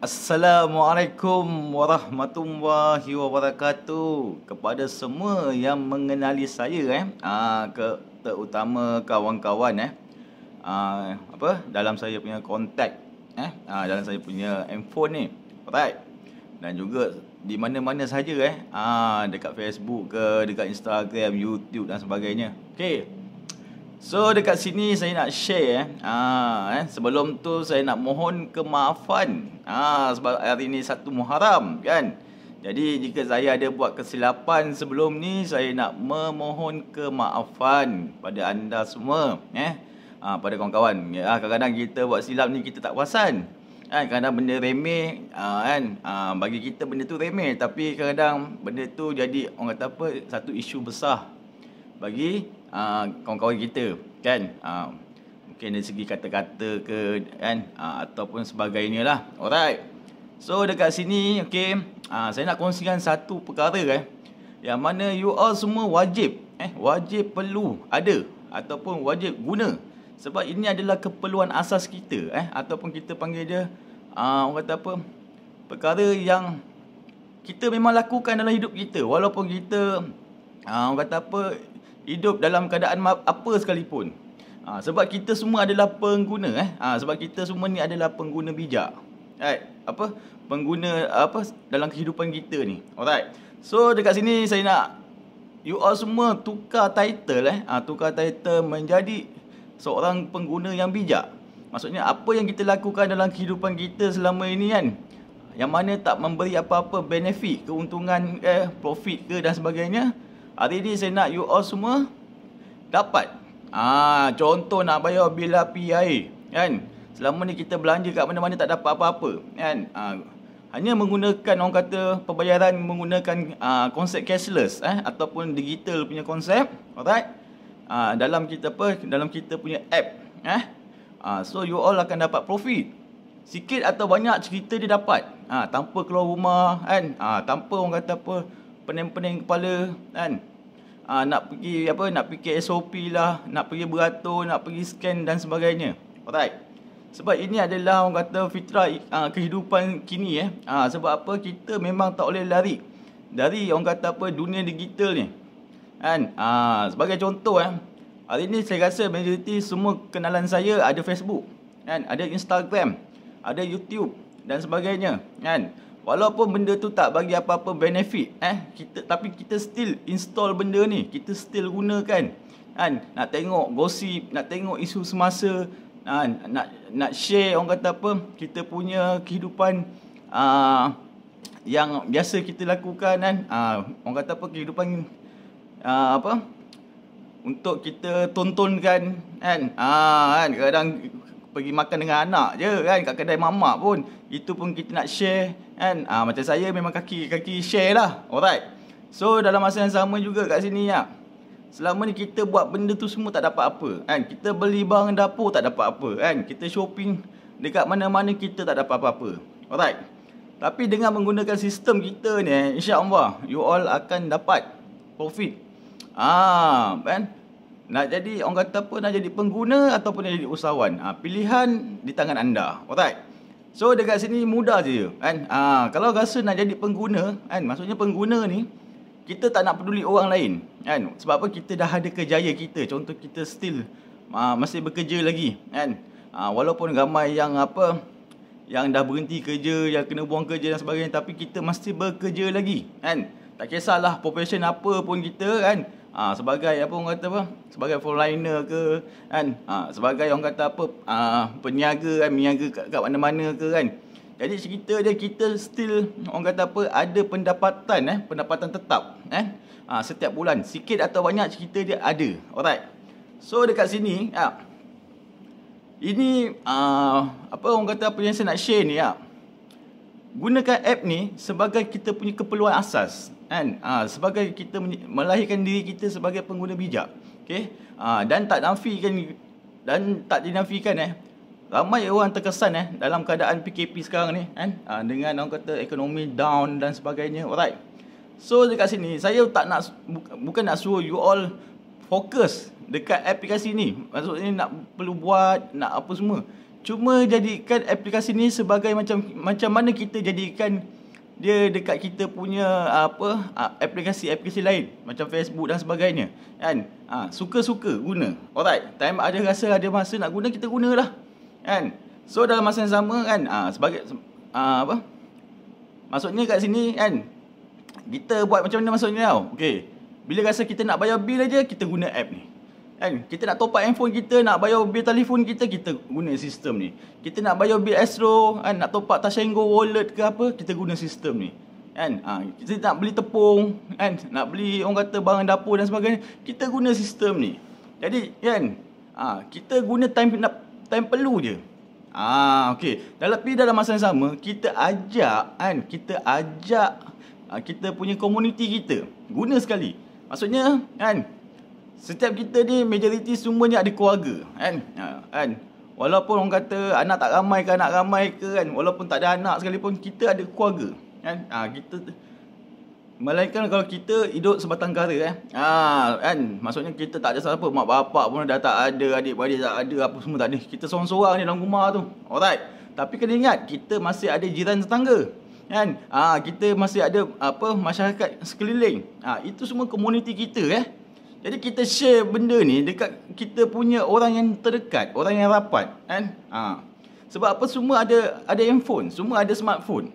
Assalamualaikum warahmatullahi wabarakatuh kepada semua yang mengenali saya terutama kawan-kawan dalam saya punya kontak dalam saya punya handphone ni. Alright. Dan juga di mana-mana saja dekat Facebook ke, dekat Instagram, YouTube dan sebagainya. Okey. So dekat sini saya nak share sebelum tu saya nak mohon kemaafan sebab hari ni 1 Muharram kan. Jadi jika saya ada buat kesilapan sebelum ni, saya nak memohon kemaafan pada anda semua pada kawan-kawan. Kadang-kadang kita buat silap ni kita tak perasan. Kadang-kadang benda remeh bagi kita benda tu remeh, tapi kadang-kadang benda tu jadi orang kata apa, satu isu besar bagi kawan-kawan kita kan. Mungkin dari segi kata-kata ke kan, ataupun sebagainya lah. Alright. So dekat sini saya nak kongsikan satu perkara yang mana you all semua wajib perlu ada ataupun wajib guna, sebab ini adalah keperluan asas kita ataupun kita panggil dia orang kata apa, perkara yang kita memang lakukan dalam hidup kita walaupun kita orang kata apa, hidup dalam keadaan apa sekalipun. Sebab kita semua adalah pengguna sebab kita semua ni adalah pengguna bijak. Pengguna dalam kehidupan kita ni. Alright. So dekat sini saya nak you all semua tukar title tukar title menjadi seorang pengguna yang bijak. Maksudnya apa yang kita lakukan dalam kehidupan kita selama ini kan, yang mana tak memberi apa-apa benefit, keuntungan profit ke dan sebagainya, hari ni saya nak you all semua dapat. Contoh nak bayar bil api, air kan. Selama ni kita belanja kat mana-mana tak dapat apa-apa kan. Hanya menggunakan orang kata pembayaran menggunakan konsep cashless ataupun digital punya konsep. Alright. Dalam kita dalam kita punya app so you all akan dapat profit. Sikit atau banyak cerita dia dapat. Tanpa keluar rumah kan. Tanpa orang kata apa, pening-pening kepala kan. Nak pergi nak fikir SOP lah, nak pergi beratur, nak pergi scan dan sebagainya. Alright. Sebab ini adalah orang kata fitrah kehidupan kini sebab apa, kita memang tak boleh lari dari orang kata apa, dunia digital ni kan. Sebagai contoh hari ni saya rasa majoriti semua kenalan saya ada Facebook kan, ada Instagram, ada YouTube dan sebagainya kan. Walaupun benda tu tak bagi apa-apa benefit tapi kita still install benda ni, kita still gunakan kan. Nak tengok gosip, nak tengok isu semasa, nak share orang kata apa, kita punya kehidupan yang biasa kita lakukan kan. Orang kata apa, kehidupan untuk kita tontonkan kan. Kadang pergi makan dengan anak je kan, kat kedai mamak pun, itu pun kita nak share kan. Macam saya memang kaki share lah. Alright. So dalam masa yang sama juga kat sini selama ni kita buat benda tu semua tak dapat apa kan. Kita beli barang dapur tak dapat apa kan. Kita shopping dekat mana-mana kita tak dapat apa-apa. Alright. Tapi dengan menggunakan sistem kita ni, insya-Allah you all akan dapat profit. Kan? Nak jadi orang kata apa, nak jadi pengguna ataupun nak jadi usahawan, pilihan di tangan anda. Alright. So dekat sini mudah je kan. Kalau rasa nak jadi pengguna kan, maksudnya pengguna ni kita tak nak peduli orang lain kan. Sebab apa, kita dah ada kejaya kita. Contoh kita still masih bekerja lagi kan. Walaupun ramai yang yang dah berhenti kerja, yang kena buang kerja dan sebagainya, tapi kita masih bekerja lagi kan. Tak kisahlah profession apa pun kita kan. Sebagai orang kata apa, sebagai frontliner ke kan, sebagai orang kata apa, peniaga kan, meniaga kat mana-mana ke kan. Jadi cerita dia, kita still orang kata apa, ada pendapatan pendapatan tetap setiap bulan, sikit atau banyak cerita dia ada. Alright. So dekat sini ini orang kata apa yang saya nak share ni gunakan app ni sebagai kita punya keperluan asas kan. Sebagai kita melahirkan diri kita sebagai pengguna bijak. Okey. Dan tak dinafikan ramai orang terkesan dalam keadaan PKP sekarang ni kan, dengan orang kata ekonomi down dan sebagainya. Alright. So dekat sini saya bukan nak suruh you all fokus dekat aplikasi ni. Maksudnya nak perlu buat, nak apa semua. cuma jadikan aplikasi ni sebagai macam mana kita jadikan dia dekat kita punya aplikasi-aplikasi lain macam Facebook dan sebagainya kan. Suka-suka guna. Alright, time ada rasa ada masa nak guna, kita gunalah kan. So dalam masa yang sama kan, sebagai maksudnya kat sini kan, kita buat macam mana maksudnya tau. Okey, bila rasa kita nak bayar bil aja, kita guna app ni kan. Kita nak top up handphone kita, nak bayar bil telefon kita, kita guna sistem ni. Kita nak bayar bil Astro kan, nak top up Tashengo wallet ke apa, kita guna sistem ni kan. Kita nak beli tepung kan, nak beli orang kata barang dapur dan sebagainya, kita guna sistem ni. Jadi kan, kita guna time perlu je. Okey. Dalam masa yang sama, kita ajak kita punya komuniti kita guna sekali. Maksudnya kan, setiap kita ni majoriti semuanya ada keluarga kan. Walaupun orang kata anak tak ramai ke anak ramai ke kan, walaupun tak ada anak sekalipun, kita ada keluarga kan. Melainkan kalau kita hidup sebatang kara kan, maksudnya kita tak ada siapa, mak bapak pun dah tak ada, adik-beradik tak ada, apa semua tak ada, kita seorang-seorang ni dalam rumah tu. Alright, tapi kena ingat, kita masih ada jiran tetangga kan. Kita masih ada masyarakat sekeliling. Itu semua komuniti kita Jadi kita share benda ni dekat kita punya orang yang terdekat, orang yang rapat kan. Sebab apa, semua ada handphone, semua ada smartphone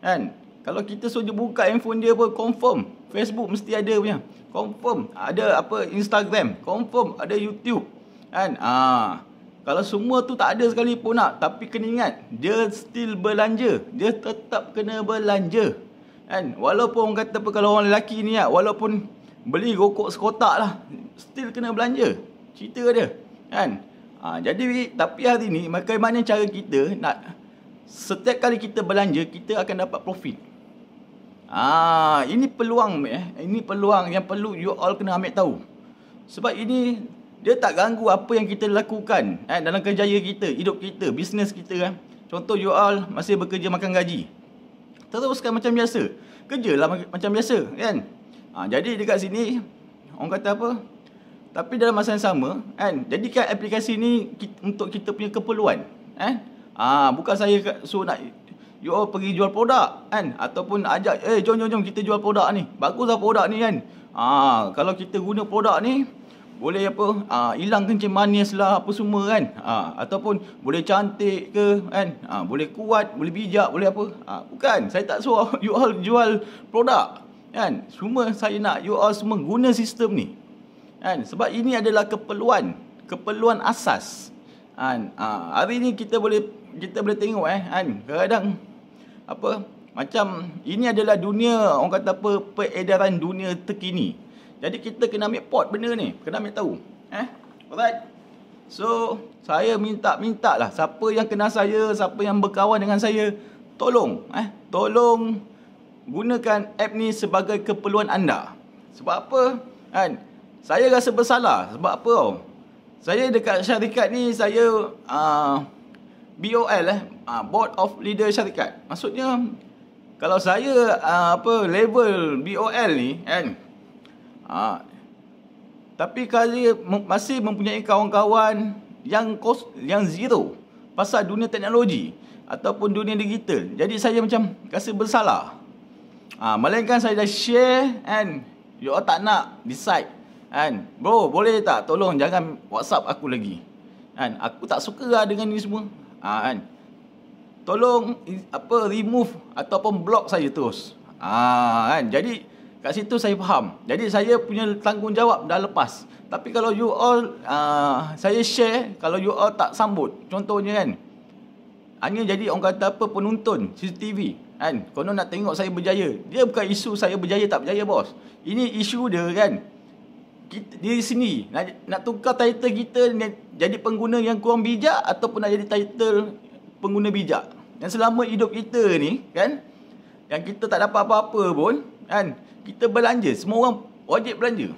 kan. Kalau kita suruh buka handphone dia pun confirm Facebook mesti ada punya. Confirm ada Instagram, confirm ada YouTube kan. Kalau semua tu tak ada sekalipun tapi kena ingat, dia still belanja, dia tetap kena belanja kan. Walaupun orang kata kalau orang lelaki ni walaupun beli rokok sekotak lah, still kena belanja. Cerita dia kan. Jadi tapi hari ni bagaimana cara kita nak, setiap kali kita belanja, kita akan dapat profit. Ini peluang ini peluang yang perlu you all kena ambil tahu. Sebab ini dia tak ganggu apa yang kita lakukan dalam kerjaya kita, hidup kita, bisnes kita kan. Contoh you all masih bekerja makan gaji, teruskan macam biasa, kerjalah macam biasa kan. Jadi dekat sini orang kata apa, tapi dalam masa yang sama kan, jadikan aplikasi ni untuk kita punya keperluan bukan saya suruh nak you all pergi jual produk kan, ataupun ajak jom kita jual produk ni, baguslah produk ni kan. Kalau kita guna produk ni boleh hilang kencing manis lah apa semua kan, ataupun boleh cantik ke kan, boleh kuat, boleh bijak, boleh apa. Bukan, saya tak suruh you all jual produk kan. Semua saya nak you all semua guna sistem ni kan, sebab ini adalah keperluan asas kan. Hari ni kita boleh tengok kan, kadang macam ini adalah dunia, orang kata peredaran dunia terkini. Jadi kita kena ambil pot benda ni, kena ambil tahu alright. So saya minta lah, siapa yang kenal saya, siapa yang berkawan dengan saya, tolong gunakan app ni sebagai keperluan anda. Sebab apa kan, saya rasa bersalah. Sebab apa saya dekat syarikat ni, saya BOL Board of Leader Syarikat. Maksudnya kalau saya level BOL ni kan, tapi kalau masih mempunyai kawan-kawan yang zero pasal dunia teknologi ataupun dunia digital, jadi saya macam rasa bersalah. Melainkan saya dah share kan, you all tak nak decide kan, bro boleh tak tolong jangan WhatsApp aku lagi kan, aku tak suka lah dengan ni semua kan. Tolong remove ataupun block saya terus kan. Jadi kat situ saya faham. Jadi saya punya tanggungjawab dah lepas. Tapi kalau you all saya share, kalau you all tak sambut, contohnya kan, hanya jadi orang kata penonton CCTV kan, konon nak tengok saya berjaya. Dia bukan isu saya berjaya tak berjaya bos. Ini isu dia kan, kita diri sini nak tukar title kita jadi pengguna yang kurang bijak ataupun nak jadi title pengguna bijak. Yang selama hidup kita ni kan, yang kita tak dapat apa-apa pun kan, kita belanja, semua orang wajib belanja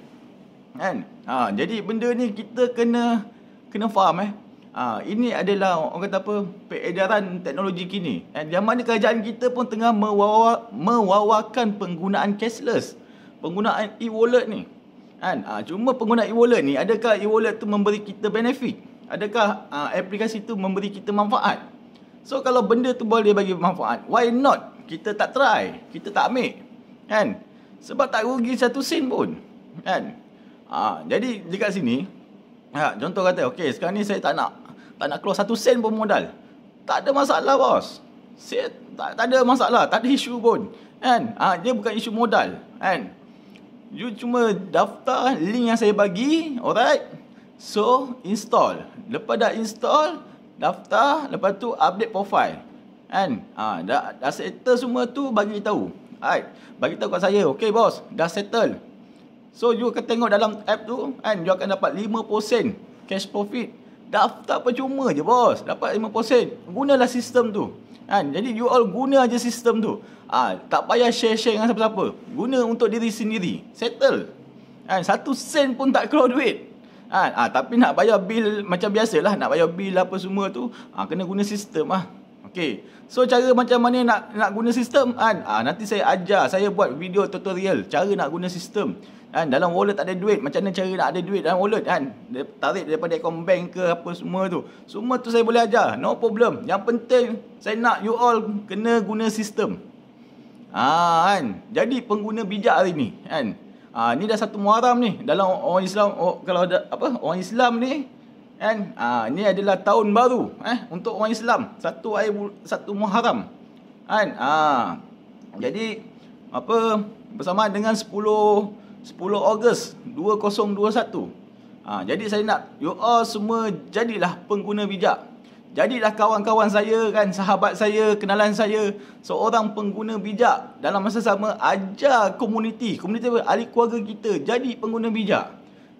kan. Jadi benda ni kita kena faham ini adalah orang kata peredaran teknologi kini yang mana kerajaan kita pun tengah mewawarkan penggunaan cashless, penggunaan e-wallet ni kan. Cuma penggunaan e-wallet ni, adakah e-wallet tu memberi kita benefit? Adakah aplikasi tu memberi kita manfaat? So kalau benda tu boleh bagi manfaat, why not kita tak try, kita tak ambil, kan? Sebab tak rugi 1 sen pun, kan? Jadi dekat sini, contoh kata, okey, sekarang ni saya tak nak keluar 1 sen pun modal. Tak ada masalah, bos. Saya tak ada masalah, tak ada isu pun, kan? Dia bukan isu modal, kan? You cuma daftar link yang saya bagi, alright? So install. Lepas dah install, daftar, lepas tu update profile, kan? Dah settle semua tu, bagi tahu. Alright, bagi tahu kat saya, okey bos, dah settle. So you akan tengok dalam app tu, kan, you akan dapat 5% cash profit. Daftar percuma je bos, dapat 5%. Gunalah sistem tu, kan? Jadi you all guna aja sistem tu. Tak payah share-share dengan siapa-siapa. Guna untuk diri sendiri. Settle, kan? 1 sen pun tak keluar duit. Tapi nak bayar bil macam biasalah, nak bayar bil apa semua tu, kena guna sistem lah. Okey. So cara macam mana nak guna sistem, kan? Nanti saya ajar, saya buat video tutorial cara nak guna sistem. Kan, dalam wallet tak ada duit, macam mana cara nak ada duit dalam wallet, kan? Tarik daripada akaun bank ke apa semua tu. Semua tu saya boleh ajar, no problem. Yang penting saya nak you all kena guna sistem. Kan? Jadi pengguna bijak hari ni, kan? Ni dah 1 Muharram ni dalam orang Islam. Kalau ada orang Islam ni, kan, ni adalah tahun baru untuk orang Islam, 1 Muharram, kan? Jadi bersamaan dengan 10 Ogos 2021. Jadi saya nak you all semua jadilah pengguna bijak. Jadilah kawan-kawan saya, kan, sahabat saya, kenalan saya, seorang pengguna bijak. Dalam masa sama, ajar komuniti ahli keluarga kita jadi pengguna bijak.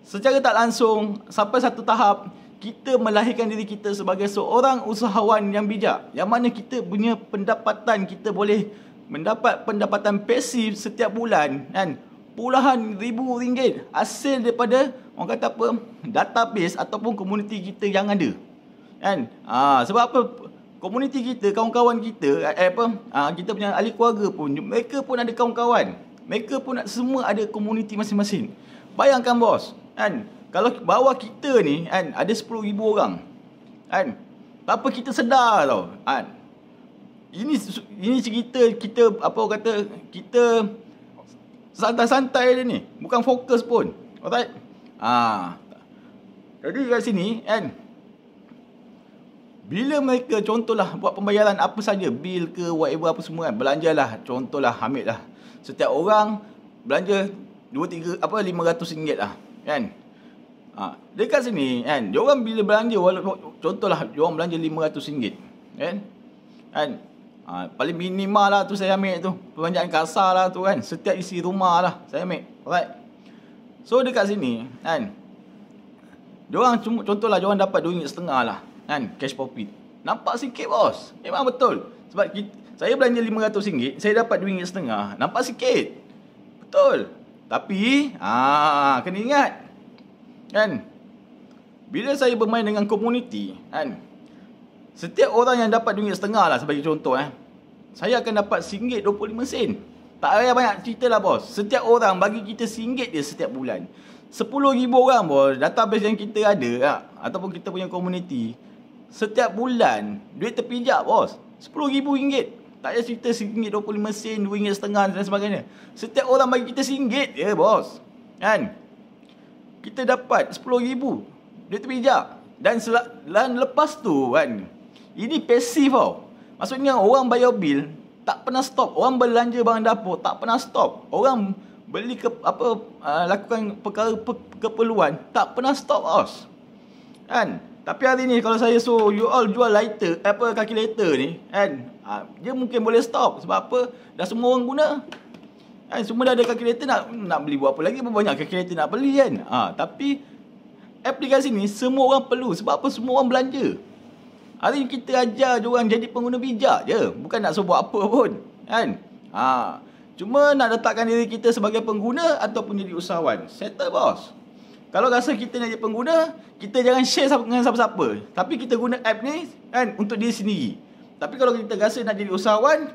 Secara tak langsung, sampai satu tahap, kita melahirkan diri kita sebagai seorang usahawan yang bijak. Yang mana kita punya pendapatan, kita boleh mendapat pendapatan pasif setiap bulan, kan, puluhan ribu ringgit hasil daripada, orang kata apa, database ataupun komuniti kita yang ada. Kan? Sebab apa? Komuniti kita, kawan-kawan kita, kita punya ahli keluarga pun, mereka pun ada kawan-kawan. Mereka pun semua ada komuniti masing-masing. Bayangkan bos, kan? Kalau bawah kita ni, kan, ada 10,000 orang, kan? Tak apa, kita sedar tau, kan? Ini cerita kita, kita santai-santai je ni, bukan fokus pun. Alright? Jadi kat sini, kan, bila mereka contohlah buat pembayaran apa saja, bil ke whatever apa semua, kan, belanjalah, contohlah ambil lah, setiap orang belanja 2-3 RM500 lah, kan. Dekat sini, kan, diorang bila belanja, contohlah diorang belanja RM500, kan, paling minimal lah tu saya ambil tu, perbelanjaan kasar lah tu, kan, setiap isi rumah lah saya ambil. Alright. So dekat sini, kan, diorang contohlah diorang dapat RM2.5 lah, kan, cash profit. Nampak sikit bos, memang betul. Sebab saya belanja RM500, saya dapat RM2.5. Nampak sikit, betul. Tapi kena ingat, kan, bila saya bermain dengan komuniti, kan, setiap orang yang dapat RM2.5 lah, sebagai contoh, saya akan dapat RM1.25. Tak payah banyak cerita lah bos. Setiap orang bagi kita RM1 dia setiap bulan. 10,000 orang bos, database yang kita ada, ataupun kita punya komuniti, setiap bulan duit terpijak bos, RM10,000. Tak payah cerita RM1.25, RM2.5 dan sebagainya. Setiap orang bagi kita RM1 je bos, kan. Kita dapat RM10,000 duit terpijak. Dan lepas tu, kan, ini pasif tau. Maksudnya orang bayar bil tak pernah stop. Orang belanja barang dapur tak pernah stop. Orang beli lakukan perkara keperluan tak pernah stop bos, kan. Tapi hari ni kalau saya suruh you all jual lighter, calculator ni, kan, dia mungkin boleh stop. Sebab apa? Dah semua orang guna, kan. Semua dah ada calculator, nak beli buat apa lagi? Banyak calculator nak beli, kan. Tapi aplikasi ni semua orang perlu. Sebab apa? Semua orang belanja. Hari ni kita ajar diorang jadi pengguna bijak je, bukan nak suruh buat apa pun, kan. Cuma nak letakkan diri kita sebagai pengguna ataupun jadi usahawan. Settle bos. Kalau rasa kita nak jadi pengguna, kita jangan share dengan siapa-siapa. Tapi kita guna app ni, kan, untuk diri sendiri. Tapi kalau kita rasa nak jadi usahawan,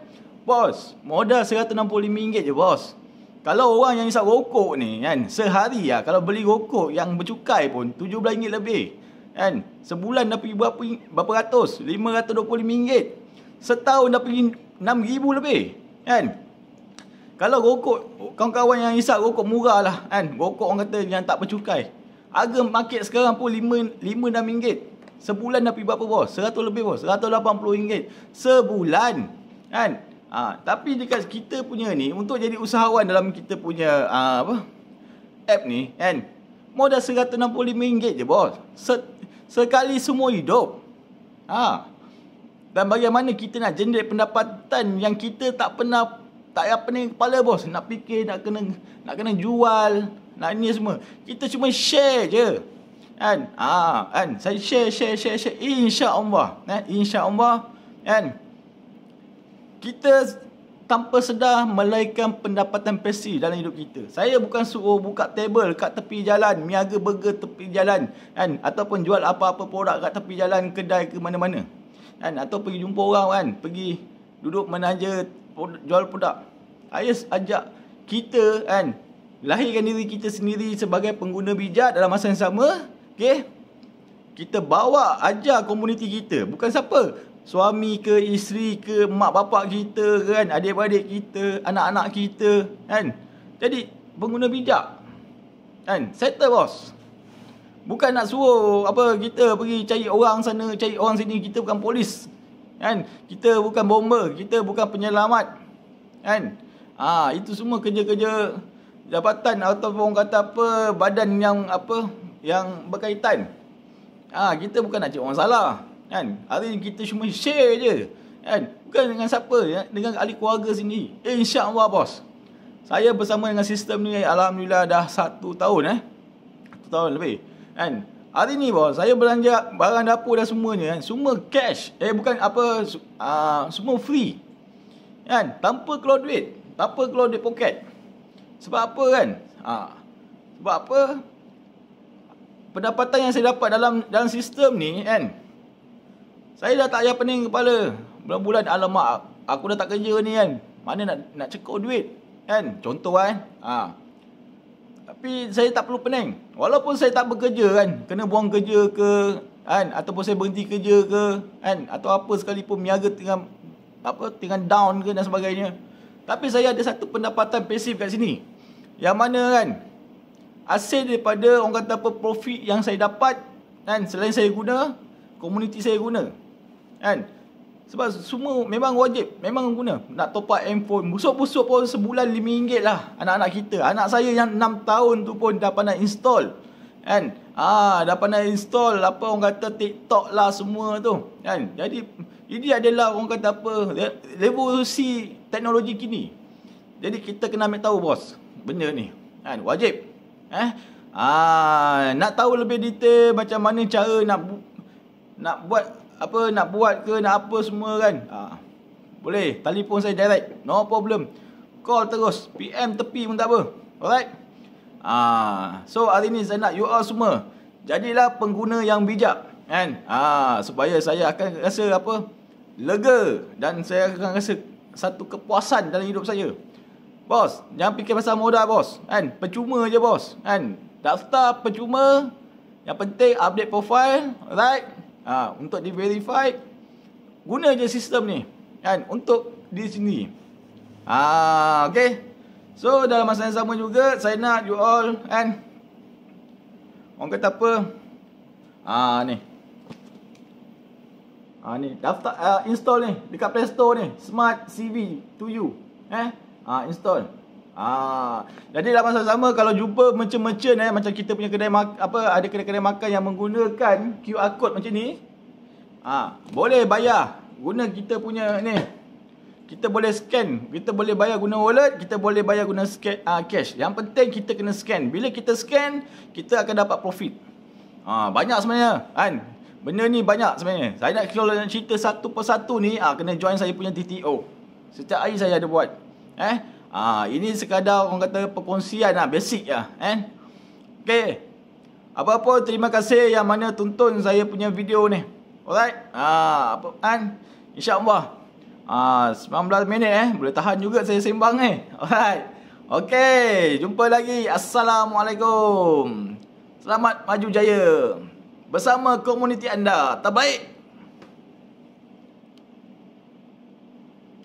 bos, modal RM165 je bos. Kalau orang yang isap rokok ni, kan, sehari kalau beli rokok yang bercukai pun RM17 lebih, Kan? Sebulan dah pergi berapa ratus? RM525. Setahun dah pergi RM6,000 lebih. Kan? Kalau rokok, kawan-kawan yang hisap rokok murah lah. Kan? Rokok orang kata yang tak bercukai. Harga market sekarang pun RM5-6. Sebulan dah pergi berapa bos? 100 lebih bos. RM180 sebulan. Kan? Tapi dekat kita punya ni, untuk jadi usahawan dalam kita punya app ni, kan? Modal RM165 je bos. Sekali semua hidup. Dan bagaimana kita nak generate pendapatan yang kita tak payah pening kepala bos. Nak fikir, nak kena jual, nak ni semua. Kita cuma share je. Kan? Kan? Saya share. InsyaAllah. InsyaAllah. Kan? Kita tanpa sedar melahirkan pendapatan pasif dalam hidup kita. Saya bukan suruh buka table kat tepi jalan, niaga burger tepi jalan, kan? Ataupun jual apa-apa produk kat tepi jalan, kedai ke mana-mana. Kan? Atau pergi jumpa orang kan, pergi duduk menaja jual produk. Saya ajak kita kan, lahirkan diri kita sendiri sebagai pengguna bijak dalam masa yang sama. Okey? Kita bawa ajar komuniti kita, bukan siapa, suami ke, isteri ke, mak bapak kita kan, adik-adik kita, anak-anak kita kan. Jadi pengguna bijak kan, settle bos. Bukan nak suruh kita pergi cari orang sana, cari orang sini. Kita bukan polis kan, kita bukan bomber, kita bukan penyelamat kan. Itu semua kerja-kerja jabatan ataupun orang kata badan yang berkaitan. Kita bukan nak cari orang salah kan. Hari ni kita cuma share je kan, bukan dengan siapa ya? Dengan ahli keluarga sini. InsyaAllah bos. Saya bersama dengan sistem ni alhamdulillah dah 1 tahun 1 tahun lebih kan. Hari ni bos, saya belanja barang dapur dah semuanya kan, semua cash. Semua free kan, tanpa keluar duit, tanpa keluar duit poket. Sebab apa kan? Sebab apa? Pendapatan yang saya dapat dalam sistem ni kan, saya dah tak payah pening kepala. Bulan-bulan alamak, aku dah tak kerja ni kan, mana nak cekuk duit kan. Contoh kan. Tapi saya tak perlu pening. Walaupun saya tak bekerja kan, kena buang kerja ke kan, ataupun saya berhenti kerja ke kan, atau apa sekalipun, niaga tengah down ke dan sebagainya. Tapi saya ada satu pendapatan pasif kat sini, yang mana kan, hasil daripada orang kata profit yang saya dapat kan, selain saya guna, komuniti saya guna kan. Sebab semua memang wajib, memang guna. Nak top up handphone, busuk-busuk pun sebulan RM5 lah anak-anak kita. Anak saya yang 6 tahun tu pun dah pandai install kan. Dah pandai install orang kata TikTok lah semua tu kan. Jadi ini adalah orang kata revolusi teknologi kini. Jadi kita kena ambil tahu bos benda ni kan, wajib. Nak tahu lebih detail macam mana cara nak buat ke, nak apa semua kan, boleh telefon saya direct, no problem. Call terus, PM tepi pun tak apa. Alright. So hari ni saya nak you all semua jadilah pengguna yang bijak kan. Supaya saya akan rasa lega, dan saya akan rasa satu kepuasan dalam hidup saya. Bos, jangan fikir pasal modal bos kan, percuma je bos kan. Daftar percuma, yang penting update profile, right? Untuk di verify, guna je sistem ni kan, untuk di sini. Okay. So dalam masa yang sama juga, saya nak you all kan, orang kata ni ni daftar, install ni dekat Play Store ni, Smart CV to you install. Jadi dalam masa sama, kalau jumpa merchant-merchant macam kita punya kedai ada kedai-kedai makan yang menggunakan QR code macam ni, boleh bayar guna kita punya ni. Kita boleh scan, kita boleh bayar guna wallet, kita boleh bayar guna cash. Yang penting kita kena scan. Bila kita scan, kita akan dapat profit. Banyak sebenarnya kan. Benda ni banyak sebenarnya. Saya nak cerita satu persatu ni, kena join saya punya TTO. Setiap hari saya ada buat. Ini sekadar orang kata perkongsian basic Okay. Apa-apa, terima kasih yang mana tonton saya punya video ni. Alright. InsyaAllah 19 minit boleh tahan juga saya sembang ni. Alright. Okay, jumpa lagi. Assalamualaikum. Selamat maju jaya. bersama komuniti anda terbaik.